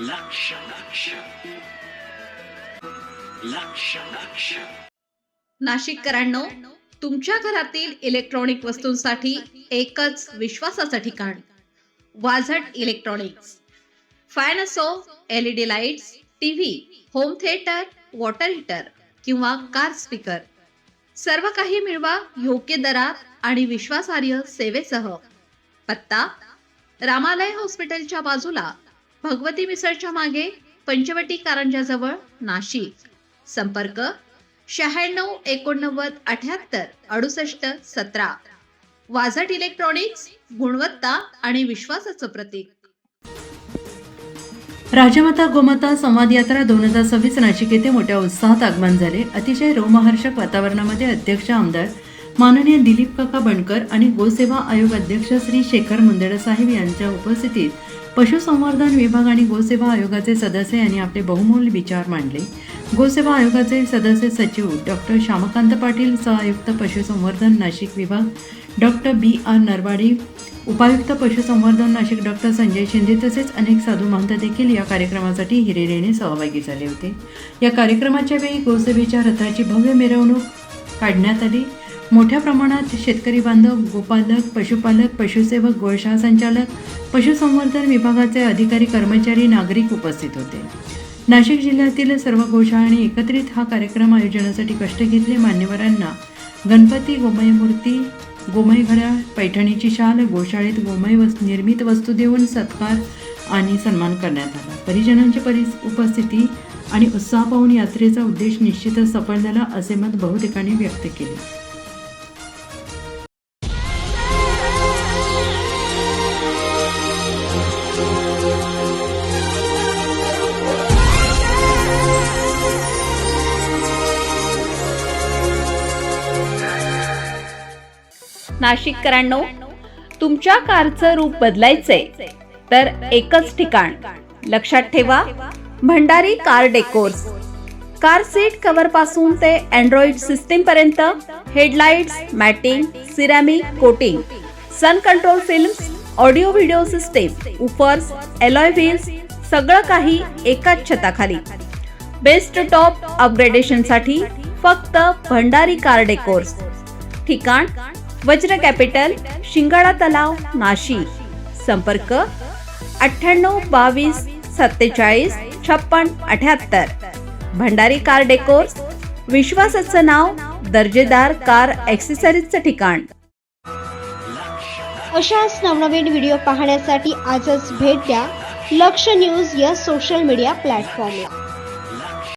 लक्ष लक्ष लक्ष लक्ष नाशिककरांनो, तुमच्या घरातील इलेक्ट्रॉनिक वस्तूंसाठी एकच विश्वासाचं ठिकाण वाझट इलेक्ट्रॉनिक्स. फॅन असो, LED lights, TV, home theatre, water heater किंवा कार स्पीकर, सर्व काही मिळवा योग्य दरात आणि विश्वासार्ह सेवेसह. पत्ता: रामालय हॉस्पिटलच्या बाजूला, भगवती मिसळच्या मागे, पंचवटी कारंजा जवळ, नाशिक. संपर्क: 96 89 78 68 17. वाझट इलेक्ट्रॉनिक्स, गुणवत्ता आणि विश्वासाचं प्रतीक. राजमाता गोमाता संवाद यात्रा 2026 नाशिक येथे मोठ्या उत्साहात आगमन झाले. अतिशय रोमहर्षक वातावरणामध्ये अध्यक्ष आमदार माननीय दिलीप काका बनकर आणि गोसेवा आयोग अध्यक्ष श्री शेखर मुंदडा साहेब यांच्या उपस्थितीत पशुसंवर्धन विभाग आणि गोसेवा आयोगाचे सदस्य यांनी आपले बहुमोल विचार मांडले. गोसेवा आयोगाचे सदस्य सचिव डॉक्टर श्यामकांत पाटील, सहआयुक्त पशुसंवर्धन नाशिक विभाग डॉक्टर BR नरवाडी, उपायुक्त पशुसंवर्धन नाशिक डॉक्टर संजय शिंदे तसेच अनेक साधू महंत देखील या कार्यक्रमासाठी हिरिरीने सहभागी झाले होते. या कार्यक्रमाच्या वेळी गोसेवेच्या रथाची भव्य मिरवणूक काढण्यात आली. मोठ्या प्रमाणात शेतकरी बांधव, गोपालक, पशुपालक, पशुसेवक, गोशाळा संचालक, पशुसंवर्धन विभागाचे अधिकारी, कर्मचारी, नागरिक उपस्थित होते. नाशिक जिल्ह्यातील सर्व गोशाळांनी एकत्रित हा कार्यक्रम आयोजनासाठी कष्ट घेतले. मान्यवरांना गणपती, गोमय मूर्ती, गोमय घड्याळ, पैठणीची शाल, गोशाळेत गोमय निर्मित वस्तू देऊन सत्कार आणि सन्मान करण्यात आला. परिजनांची उपस्थिती आणि उत्साह पाहून यात्रेचा उद्देश निश्चितच सफल झाला असे मत बहुतेकांनी व्यक्त केले. नाशिककरांनो, तुमच्या कारचं रूप बदलायचंय तर एकच ठिकाण. लक्षात ठेवा, Bhandari car decors. Car seat cover पासून ते अँड्रॉइड सिस्टीम पर्यंत, headlights, matting, ceramic coating, sun control films, audio video system, woofers, alloy wheels, सगळं काही एकाच छताखाली. बेस्ट टॉप अपग्रेडेशन साठी फक्त भंडारी कार डेकोर्स. ठिकाण: वज्र कॅपिटल, शिंगाडा तलाव, नाशिक. संपर्क: 98 22 47 56 78. भंडारी कार डेकोर्स, विश्वासाचं नाव, दर्जेदार कार ॲक्सेसरीजचं ठिकाण. अशाच नवनवीन व्हिडिओ पाहण्यासाठी आजच भेट द्या लक्ष न्यूज या सोशल मीडिया प्लॅटफॉर्मला.